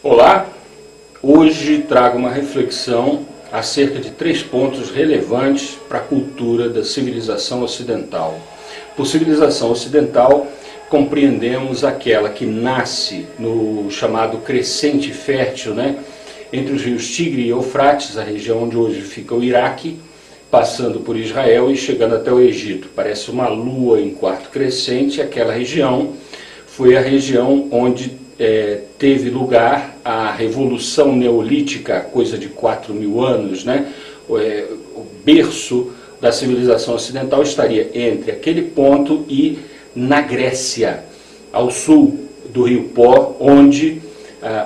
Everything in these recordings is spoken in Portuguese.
Olá, hoje trago uma reflexão acerca de 3 pontos relevantes para a cultura da civilização ocidental. Por civilização ocidental, compreendemos aquela que nasce no chamado crescente fértil, entre os rios Tigre e Eufrates, a região onde hoje fica o Iraque, passando por Israel e chegando até o Egito. Parece uma lua em quarto crescente. Aquela região foi a região onde teve lugar a Revolução Neolítica, coisa de 4.000 anos, o berço da civilização ocidental estaria entre aquele ponto e na Grécia, ao sul do Rio Pó, onde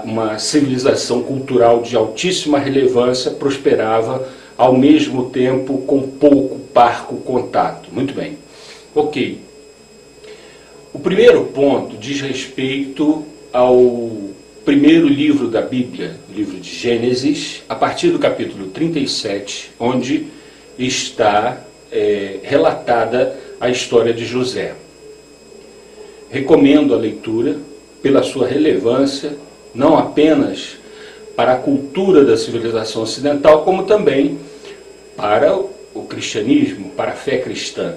uma civilização cultural de altíssima relevância prosperava ao mesmo tempo com pouco parco contato. Muito bem. Ok. O primeiro ponto diz respeito ao primeiro livro da Bíblia, o livro de Gênesis, a partir do capítulo 37, onde está relatada a história de José. Recomendo a leitura pela sua relevância, não apenas para a cultura da civilização ocidental, como também para o cristianismo, para a fé cristã,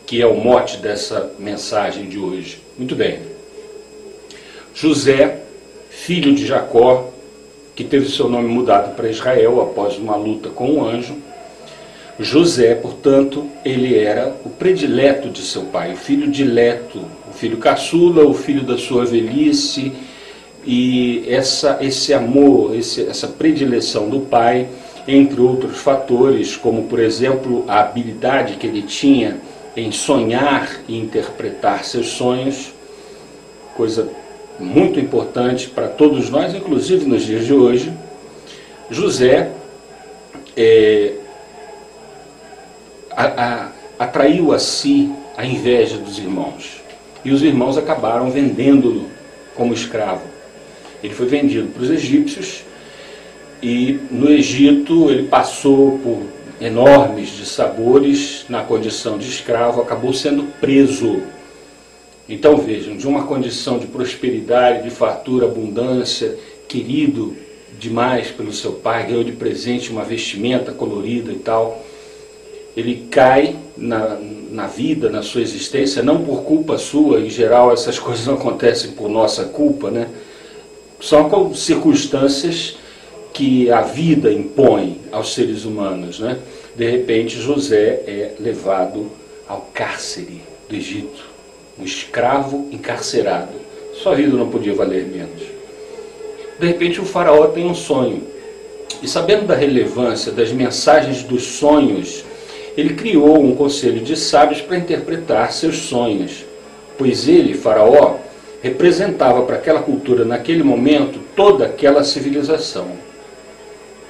que é o mote dessa mensagem de hoje. Muito bem. José, filho de Jacó, que teve seu nome mudado para Israel após uma luta com um anjo. José, portanto, ele era o predileto de seu pai, o filho dileto, o filho caçula, o filho da sua velhice. E esse amor, essa predileção do pai, entre outros fatores, como por exemplo a habilidade que ele tinha em sonhar e interpretar seus sonhos, coisa muito importante para todos nós, inclusive nos dias de hoje. José atraiu a si a inveja dos irmãos, e os irmãos acabaram vendendo-o como escravo. Ele foi vendido para os egípcios, e no Egito ele passou por enormes dissabores na condição de escravo, acabou sendo preso. Então vejam, de uma condição de prosperidade, de fartura, abundância, querido demais pelo seu pai, ganhou de presente uma vestimenta colorida e tal, ele cai na vida, na sua existência, não por culpa sua. Em geral essas coisas não acontecem por nossa culpa, São circunstâncias que a vida impõe aos seres humanos, De repente José é levado ao cárcere do Egito, um escravo encarcerado. Sua vida não podia valer menos. De repente o faraó tem um sonho, e sabendo da relevância das mensagens dos sonhos, ele criou um conselho de sábios para interpretar seus sonhos, pois ele, faraó, representava para aquela cultura, naquele momento, toda aquela civilização.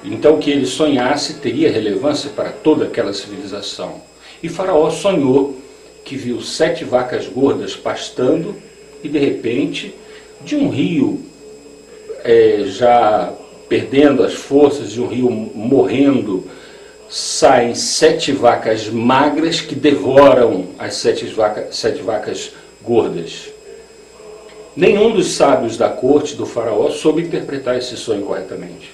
Então o que ele sonhasse teria relevância para toda aquela civilização. E faraó sonhou que viu 7 vacas gordas pastando, e de repente, de um rio já perdendo as forças, de um rio morrendo, saem 7 vacas magras que devoram as 7 vacas gordas. Nenhum dos sábios da corte do faraó soube interpretar esse sonho corretamente.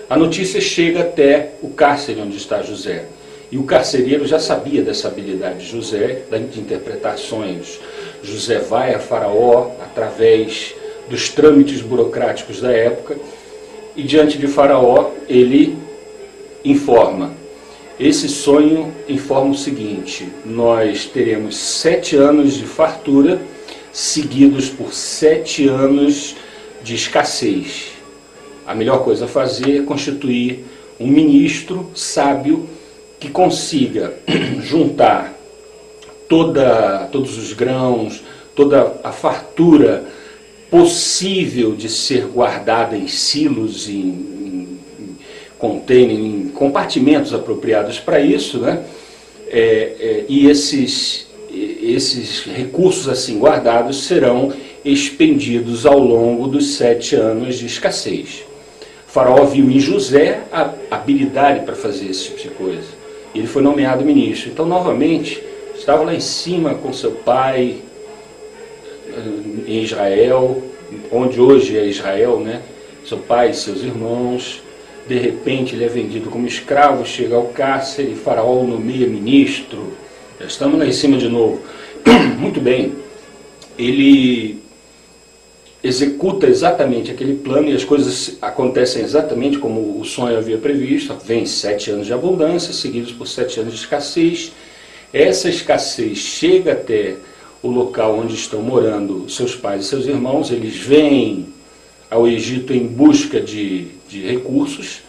A notícia chega até o cárcere onde está José. E o carcereiro já sabia dessa habilidade de José, de interpretar sonhos. José vai a faraó através dos trâmites burocráticos da época, e diante de faraó ele informa. Esse sonho informa o seguinte: nós teremos 7 anos de fartura, seguidos por 7 anos de escassez. A melhor coisa a fazer é constituir um ministro sábio que consiga juntar todos os grãos, toda a fartura possível de ser guardada em silos, em compartimentos apropriados para isso, e esses recursos assim guardados serão expendidos ao longo dos 7 anos de escassez. O faraó viu em José a habilidade para fazer esse tipo de coisa. E ele foi nomeado ministro. Então, novamente, estava lá em cima com seu pai, em Israel, onde hoje é Israel, né? Seu pai e seus irmãos. De repente ele é vendido como escravo, chega ao cárcere, Faraó o nomeia ministro. Já estamos lá em cima de novo. Muito bem, ele executa exatamente aquele plano e as coisas acontecem exatamente como o sonho havia previsto. Vem 7 anos de abundância, seguidos por 7 anos de escassez. Essa escassez chega até o local onde estão morando seus pais e seus irmãos. Eles vêm ao Egito em busca de recursos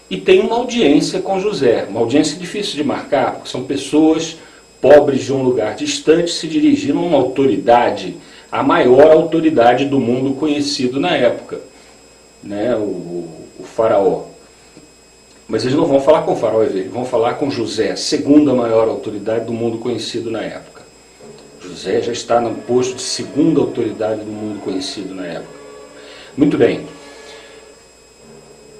e tem uma audiência com José. Uma audiência difícil de marcar, porque são pessoas pobres de um lugar distante se dirigindo a uma autoridade, a maior autoridade do mundo conhecido na época, né? O faraó. Mas eles não vão falar com o faraó, eles vão falar com José, a segunda maior autoridade do mundo conhecido na época. José já está no posto de segunda autoridade do mundo conhecido na época. Muito bem.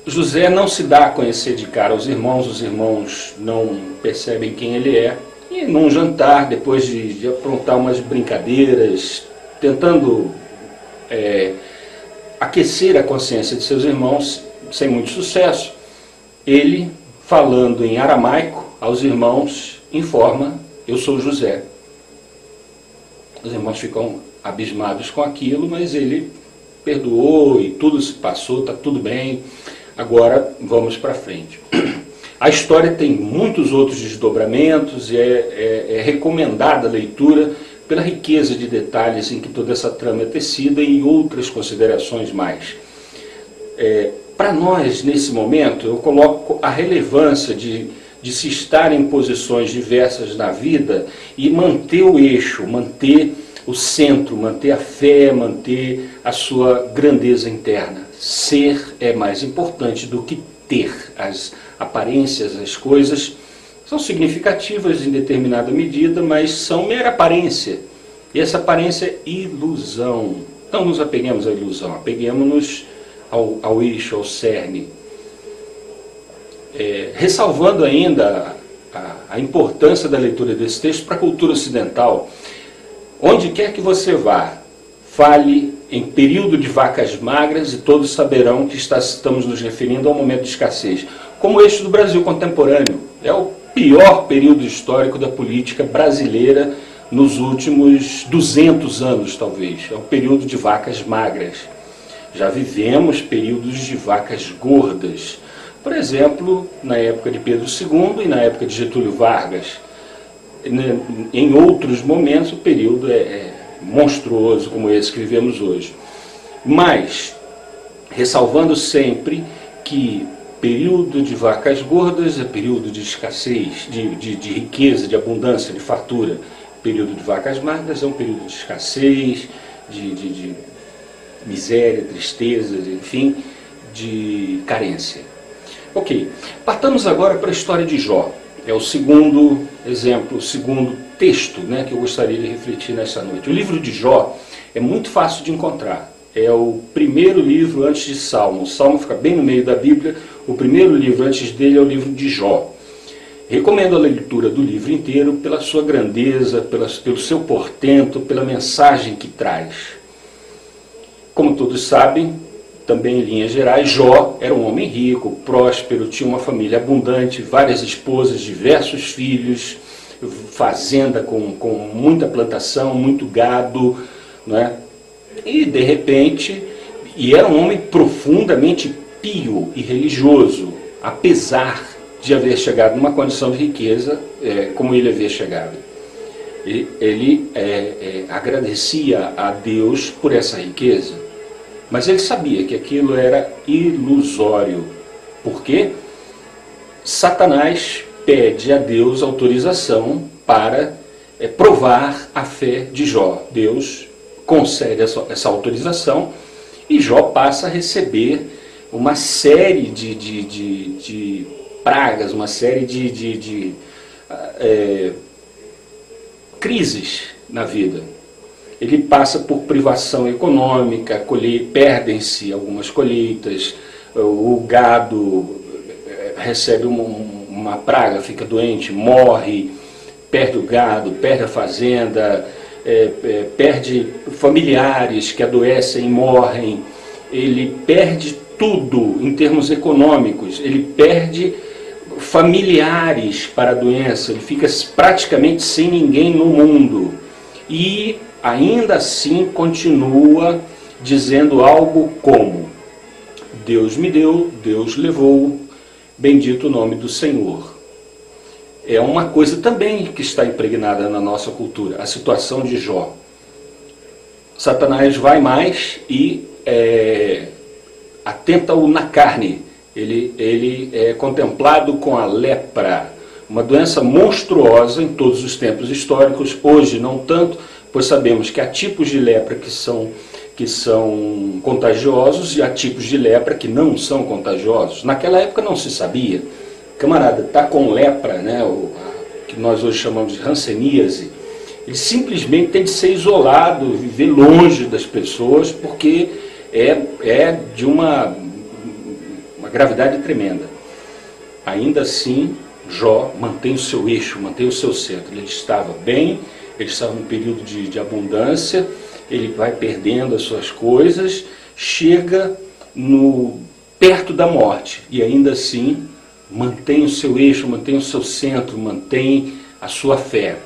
José não se dá a conhecer de cara aos irmãos, os irmãos não percebem quem ele é. E num jantar, depois de aprontar umas brincadeiras, tentando aquecer a consciência de seus irmãos, sem muito sucesso, ele, falando em aramaico aos irmãos, informa: eu sou José. Os irmãos ficam abismados com aquilo, mas ele perdoou e tudo se passou, está tudo bem, agora vamos para frente. A história tem muitos outros desdobramentos e é recomendada a leitura pela riqueza de detalhes em que toda essa trama é tecida e outras considerações mais. Para nós, nesse momento, eu coloco a relevância de se estar em posições diversas na vida e manter o eixo, manter o centro, manter a fé, manter a sua grandeza interna. Ser é mais importante do que ter. As aparências, as coisas são significativas em determinada medida, mas são mera aparência. E essa aparência é ilusão. Não nos apeguemos à ilusão, apeguemos-nos ao eixo, ao cerne. Ressalvando ainda a importância da leitura desse texto para a cultura ocidental. Onde quer que você vá, fale em período de vacas magras e todos saberão que estamos nos referindo ao momento de escassez. Como este do Brasil contemporâneo. É o pior período histórico da política brasileira nos últimos 200 anos, talvez. É o período de vacas magras. Já vivemos períodos de vacas gordas. Por exemplo, na época de Pedro II e na época de Getúlio Vargas. Em outros momentos o período é monstruoso como esse que vivemos hoje. Mas, ressalvando sempre que período de vacas gordas é período de escassez, de riqueza, de abundância, de fartura. Período de vacas magras é um período de escassez, de miséria, tristeza, enfim, de carência. Ok, partamos agora para a história de Jó. É o segundo exemplo, o segundo texto, né, que eu gostaria de refletir nessa noite. O livro de Jó é muito fácil de encontrar. É o primeiro livro antes de Salmo. O Salmo fica bem no meio da Bíblia. O primeiro livro antes dele é o livro de Jó. Recomendo a leitura do livro inteiro pela sua grandeza, pelo seu portento, pela mensagem que traz. Como todos sabem, também em linhas gerais, Jó era um homem rico, próspero, tinha uma família abundante, várias esposas, diversos filhos, fazenda com muita plantação, muito gado, né? E de repente, era um homem profundamente pio e religioso, apesar de haver chegado numa condição de riqueza como ele havia chegado. Ele agradecia a Deus por essa riqueza. Mas ele sabia que aquilo era ilusório, porque Satanás pede a Deus autorização para provar a fé de Jó. Deus concede essa autorização e Jó passa a receber uma série de pragas, uma série de crises na vida. Ele passa por privação econômica, perdem-se algumas colheitas, o gado recebe uma praga, fica doente, morre, perde o gado, perde a fazenda, perde familiares que adoecem e morrem, ele perde tudo em termos econômicos, ele perde familiares para a doença, ele fica praticamente sem ninguém no mundo. E ainda assim continua dizendo algo como: Deus me deu, Deus levou, bendito o nome do Senhor. É uma coisa também que está impregnada na nossa cultura, a situação de Jó. Satanás vai mais e atenta-o na carne. Ele é contemplado com a lepra, uma doença monstruosa em todos os tempos históricos. Hoje não tanto, pois sabemos que há tipos de lepra que são contagiosos e há tipos de lepra que não são contagiosos. Naquela época não se sabia. Camarada, está com lepra, né, que nós hoje chamamos de hanseníase, ele simplesmente tem de ser isolado, viver longe das pessoas, porque é de uma gravidade tremenda. Ainda assim, Jó mantém o seu eixo, mantém o seu centro. Ele estava bem, ele estava num período de abundância, ele vai perdendo as suas coisas, chega perto da morte, e ainda assim mantém o seu eixo, mantém o seu centro, mantém a sua fé.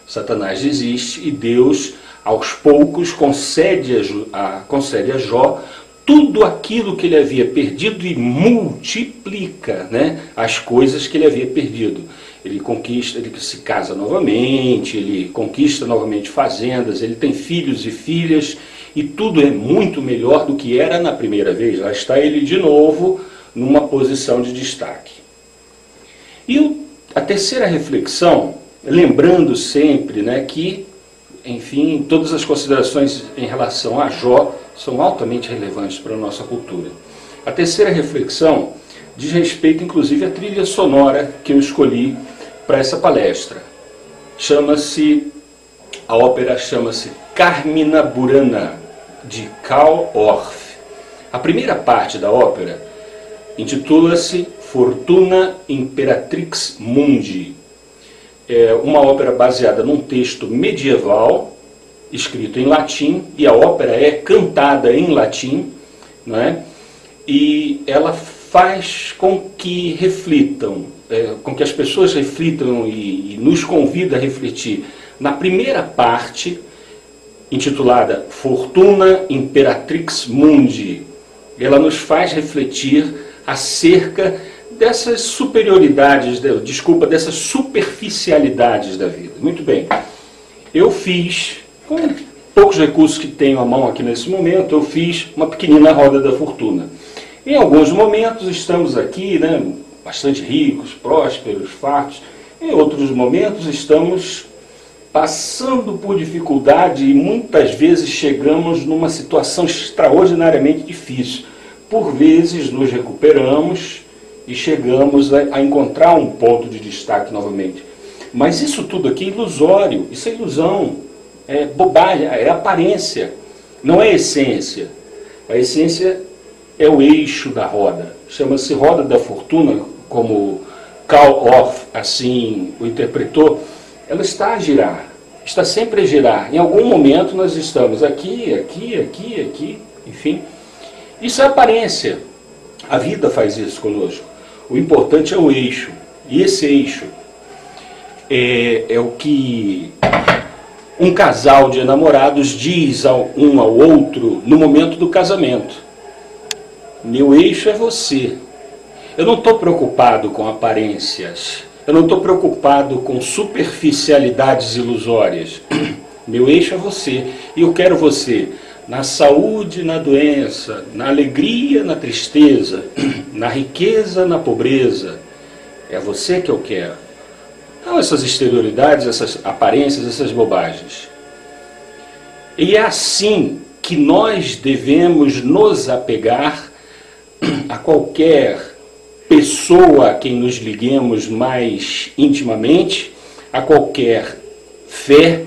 Satanás desiste e Deus, aos poucos, concede a Jó tudo aquilo que ele havia perdido e multiplica, né, as coisas que ele havia perdido. Ele se casa novamente, ele conquista novamente fazendas, ele tem filhos e filhas, e tudo é muito melhor do que era na primeira vez. Lá está ele de novo numa posição de destaque. E a terceira reflexão, lembrando sempre, né, que, enfim, todas as considerações em relação a Jó são altamente relevantes para a nossa cultura. A terceira reflexão diz respeito, inclusive, à trilha sonora que eu escolhi para essa palestra. A ópera chama-se Carmina Burana, de Carl Orff. A primeira parte da ópera intitula-se Fortuna Imperatrix Mundi. É uma ópera baseada num texto medieval, escrito em latim, e a ópera é cantada em latim, não é? E ela faz com que reflitam, com que as pessoas reflitam e nos convida a refletir na primeira parte, intitulada Fortuna Imperatrix Mundi. Ela nos faz refletir acerca dessas superioridades, dessas superficialidades da vida. Muito bem, eu fiz, com poucos recursos que tenho à mão aqui nesse momento, eu fiz uma pequenina roda da fortuna. Em alguns momentos estamos aqui, né, bastante ricos, prósperos, fartos. Em outros momentos estamos passando por dificuldade e muitas vezes chegamos numa situação extraordinariamente difícil. Por vezes nos recuperamos e chegamos a encontrar um ponto de destaque novamente. Mas isso tudo aqui é ilusório, isso é ilusão, é bobagem, é aparência, não é essência. A essência é o eixo da roda, chama-se roda da fortuna, como Carl Orff assim o interpretou. Ela está a girar, está sempre a girar. Em algum momento nós estamos aqui, enfim. Isso é aparência. A vida faz isso conosco. O importante é o eixo. E esse eixo é o que um casal de enamorados diz um ao outro no momento do casamento. Meu eixo é você. Eu não estou preocupado com aparências. Eu não estou preocupado com superficialidades ilusórias. Meu eixo é você. E eu quero você na saúde, na doença, na alegria, na tristeza, na riqueza, na pobreza. É você que eu quero. Não essas exterioridades, essas aparências, essas bobagens. E é assim que nós devemos nos apegar a qualquer pessoa a quem nos liguemos mais intimamente, a qualquer fé,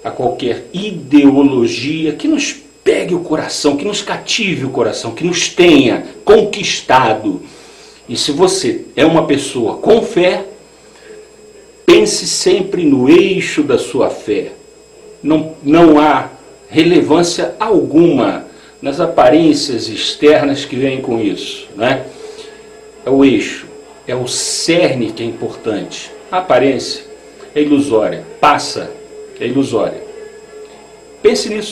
a qualquer ideologia que nos pegue o coração, que nos cative o coração, que nos tenha conquistado. E se você é uma pessoa com fé, pense sempre no eixo da sua fé. não há relevância alguma nas aparências externas que vêm com isso, né? É o eixo, é o cerne que é importante. A aparência é ilusória, passa, é ilusória. Pense nisso.